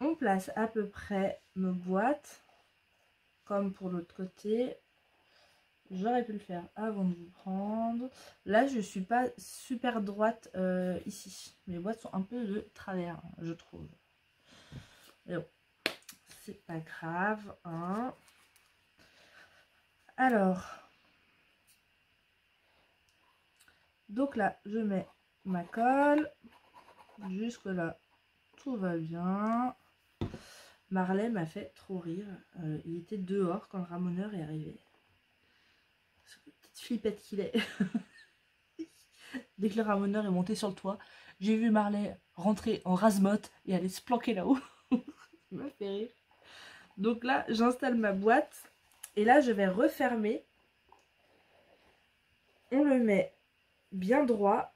on place à peu près nos boîtes, comme pour l'autre côté. J'aurais pu le faire avant de vous prendre. Là, je suis pas super droite ici. Mes boîtes sont un peu de travers, je trouve. Mais bon, c'est pas grave, hein. Alors, donc là, je mets ma colle. Jusque là, tout va bien. Marley m'a fait trop rire. Il était dehors quand le ramoneur est arrivé. Petite flippette qu'il est. Dès que le ramoneur est monté sur le toit, j'ai vu Marley rentrer en rase-motte et aller se planquer là-haut. Ça m'a fait rire. Donc là, j'installe ma boîte. Et là, je vais refermer. On le met bien droit.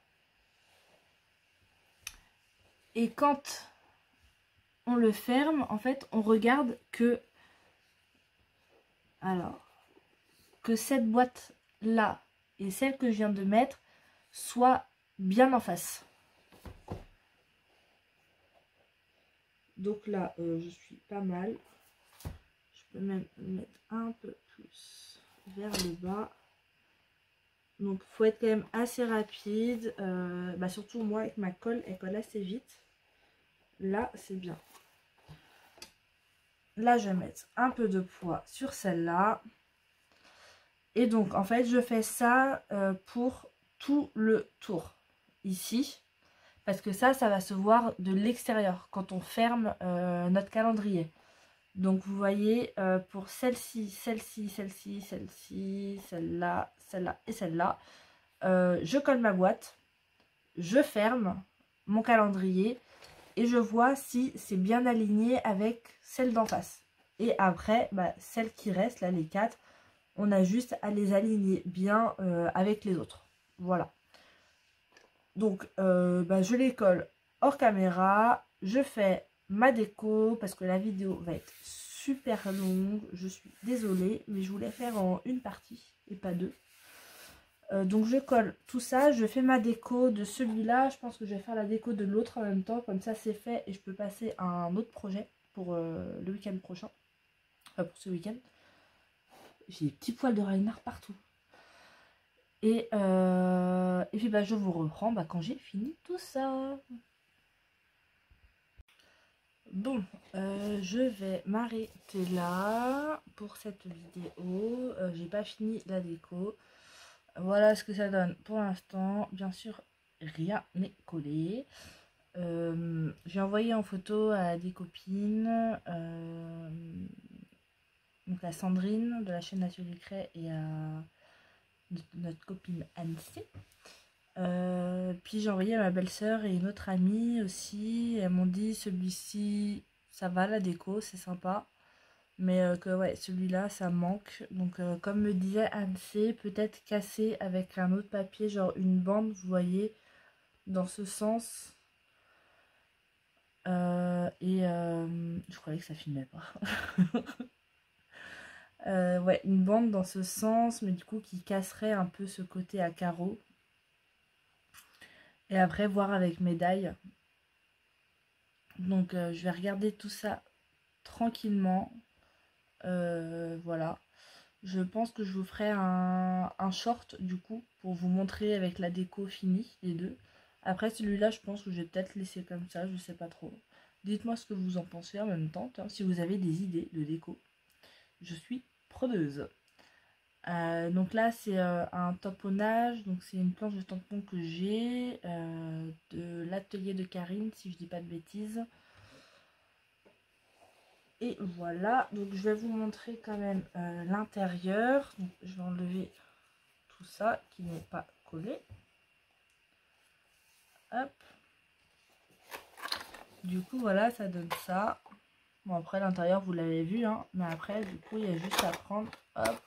Et quand on le ferme, en fait, on regarde que... Alors, que cette boîte-là et celle que je viens de mettre soient bien en face. Donc là, je suis pas mal. Je peux même mettre un peu plus vers le bas. Donc, il faut être quand même assez rapide. Surtout moi, avec ma colle, elle colle assez vite. Là, c'est bien. là je vais mettre un peu de poids sur celle-là. Et donc en fait je fais ça pour tout le tour ici. Parce que ça va se voir de l'extérieur quand on ferme notre calendrier. Donc vous voyez pour celle-ci, celle-ci, celle-ci, celle-ci, celle-là, celle-là et celle-là. Je colle ma boîte, je ferme mon calendrier et je vois si c'est bien aligné avec celle d'en face. Et après, bah, celles qui restent, là les 4, on a juste à les aligner bien avec les autres. Voilà. Donc bah, je les colle hors caméra, je fais ma déco parce que la vidéo va être super longue, je suis désolée, mais je voulais faire en une partie et pas deux. Donc je colle tout ça, je fais ma déco de celui-là, je pense que je vais faire la déco de l'autre en même temps, comme ça c'est fait et je peux passer à un autre projet pour le week-end prochain, enfin pour ce week-end. J'ai des petits poils de Reinhardt partout. Et puis bah, je vous reprends bah, quand j'ai fini tout ça. Bon, je vais m'arrêter là pour cette vidéo. J'ai pas fini la déco. Voilà ce que ça donne pour l'instant. Bien sûr, rien n'est collé. J'ai envoyé en photo à des copines. Donc à Sandrine de la chaîne Nature du Cray et à notre copine Annecy. Puis j'ai envoyé à ma belle-sœur et une autre amie aussi. Elles m'ont dit celui-ci ça va la déco, c'est sympa. Mais que ouais, celui-là ça manque. Donc comme me disait Anne-C, peut-être casser avec un autre papier, genre une bande, vous voyez, dans ce sens. Je croyais que ça filmait pas. Ouais, une bande dans ce sens, mais du coup qui casserait un peu ce côté à carreaux. Et après voir avec médaille. Donc je vais regarder tout ça tranquillement. Voilà. Je pense que je vous ferai un short du coup pour vous montrer avec la déco finie, les deux. Après celui-là, je pense que je vais peut-être laisser comme ça, je sais pas trop. Dites-moi ce que vous en pensez en même temps, si vous avez des idées de déco. Je suis preneuse. Donc là c'est un tamponnage, donc c'est une planche de tampon que j'ai de l'atelier de Karine, si je dis pas de bêtises. Et voilà, donc je vais vous montrer quand même l'intérieur. Je vais enlever tout ça qui n'est pas collé. Hop. Du coup voilà, ça donne ça. Bon après l'intérieur vous l'avez vu, hein, mais après du coup il y a juste à prendre, hop,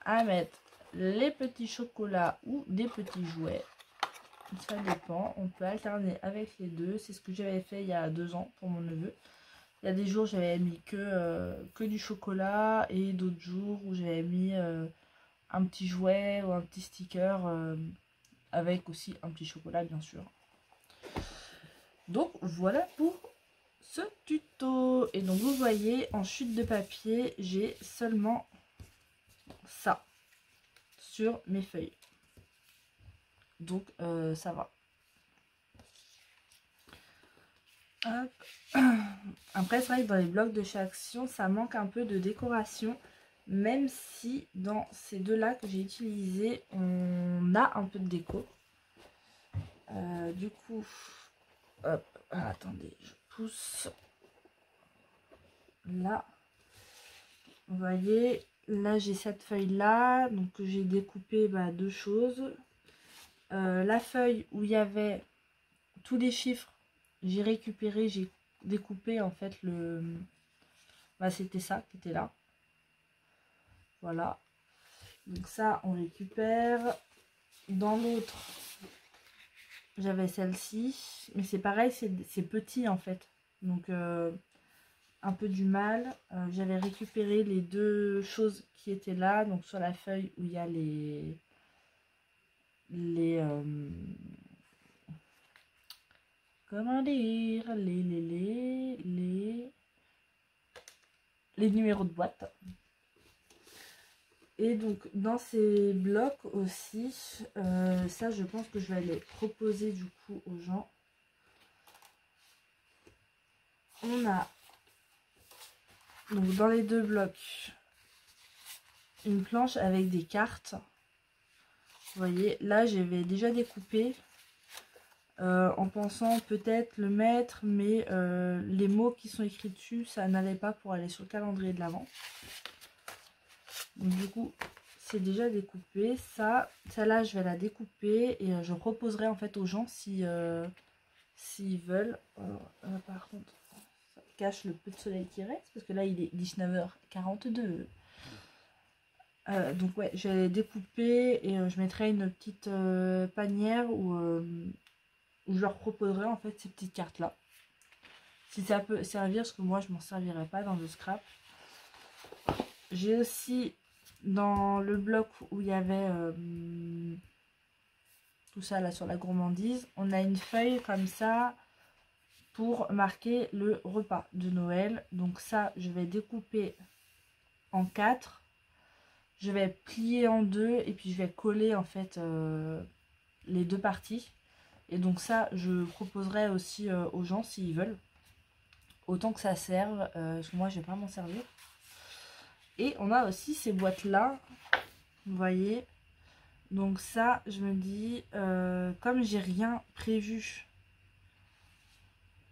à mettre les petits chocolats ou des petits jouets. Ça dépend, on peut alterner avec les deux. C'est ce que j'avais fait il y a 2 ans pour mon neveu. Il y a des jours j'avais mis que du chocolat et d'autres jours où j'avais mis un petit jouet ou un petit sticker avec aussi un petit chocolat bien sûr. Donc voilà pour ce tuto. Et donc vous voyez en chute de papier j'ai seulement ça sur mes feuilles. Donc ça va. Hop. Après c'est vrai que dans les blocs de chez Action ça manque un peu de décoration. Même si dans ces deux là que j'ai utilisé on a un peu de déco. Du coup hop, attendez, je pousse là. Vous voyez, là j'ai cette feuille là, donc j'ai découpé deux choses. La feuille où il y avait tous les chiffres, j'ai récupéré, j'ai découpé en fait le... c'était ça qui était là. Voilà. Donc ça, on récupère. Dans l'autre, j'avais celle-ci. Mais c'est pareil, c'est petit en fait. Donc un peu du mal. J'avais récupéré les deux choses qui étaient là. Donc sur la feuille où il y a comment dire, les numéros de boîte. Et donc dans ces blocs aussi, ça je pense que je vais les proposer du coup aux gens. On a Donc dans les deux blocs, une planche avec des cartes. Vous voyez, là j'avais déjà découpé en pensant peut-être le mettre, mais les mots qui sont écrits dessus, ça n'allait pas pour aller sur le calendrier de l'Avent. Donc du coup, c'est déjà découpé. Ça là, je vais la découper et je proposerai en fait aux gens si s'ils veulent. Par contre, ça cache le peu de soleil qui reste parce que là, il est 19h42. Donc ouais, je vais les découper et je mettrai une petite panière où je leur proposerai en fait ces petites cartes là. Si ça peut servir, parce que moi je m'en servirai pas dans le scrap. J'ai aussi dans le bloc où il y avait tout ça là sur la gourmandise, on a une feuille comme ça pour marquer le repas de Noël. Donc ça, je vais découper en 4. Je vais plier en 2 et puis je vais coller en fait les deux parties. Et donc ça, je proposerai aussi aux gens s'ils veulent. Autant que ça serve, parce que moi je vais pas m'en servir. Et on a aussi ces boîtes là, vous voyez. Donc ça, je me dis, comme j'ai rien prévu,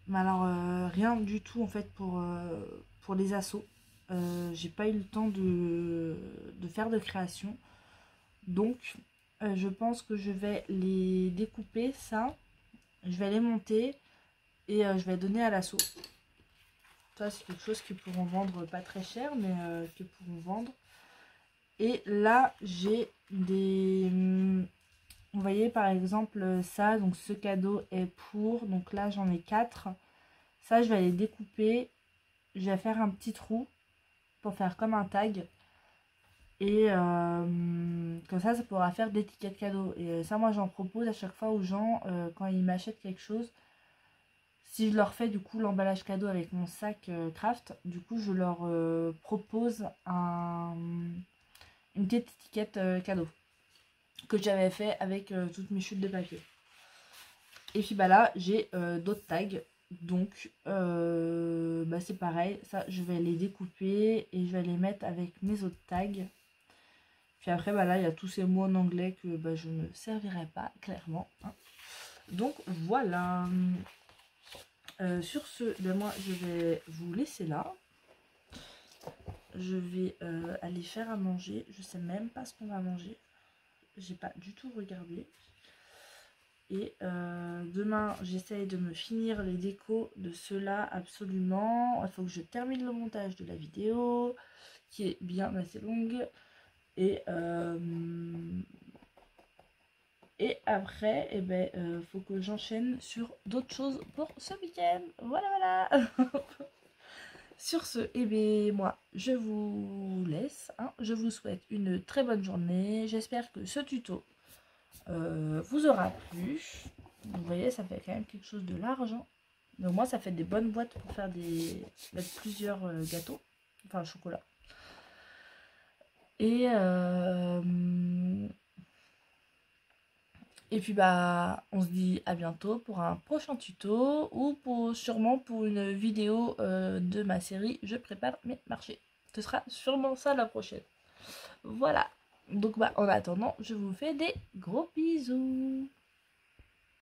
mais alors rien du tout en fait pour les assos. J'ai pas eu le temps de faire de création. Donc je pense que je vais les découper ça. Je vais les monter et je vais donner à l'asso. Ça c'est quelque chose qu'ils pourront vendre pas très cher, mais qu'ils pourront vendre. Et là j'ai des... Vous voyez par exemple ça, donc ce cadeau est pour... Donc là j'en ai 4. Ça je vais les découper. Je vais faire un petit trou pour faire comme un tag. Et comme ça pourra faire d'étiquettes cadeaux. Et ça moi j'en propose à chaque fois aux gens quand ils m'achètent quelque chose. Si je leur fais du coup l'emballage cadeau avec mon sac craft, du coup je leur propose une petite étiquette cadeau que j'avais fait avec toutes mes chutes de papier. Et puis bah là j'ai d'autres tags. Donc bah, c'est pareil, ça je vais les découper et je vais les mettre avec mes autres tags. Puis après bah là il y a tous ces mots en anglais que bah, je ne servirai pas clairement, hein. Donc voilà. Sur ce, ben moi je vais vous laisser là. Je vais aller faire à manger. Je sais même pas ce qu'on va manger. J'ai pas du tout regardé. Et demain j'essaye de me finir les décos de ceux-là absolument. Il faut que je termine le montage de la vidéo qui est bien assez longue. Et après, eh ben, faut que j'enchaîne sur d'autres choses pour ce week-end. Voilà, voilà. Sur ce, eh bien, moi, je vous laisse, hein. Je vous souhaite une très bonne journée. J'espère que ce tuto vous aura plu. Vous voyez, ça fait quand même quelque chose de large, hein. Mais au moins, ça fait des bonnes boîtes pour faire mettre plusieurs gâteaux. Enfin, chocolat. Et puis bah on se dit à bientôt pour un prochain tuto ou sûrement pour une vidéo de ma série Je prépare mes marchés. Ce sera sûrement ça la prochaine. Voilà. Donc bah en attendant, je vous fais des gros bisous.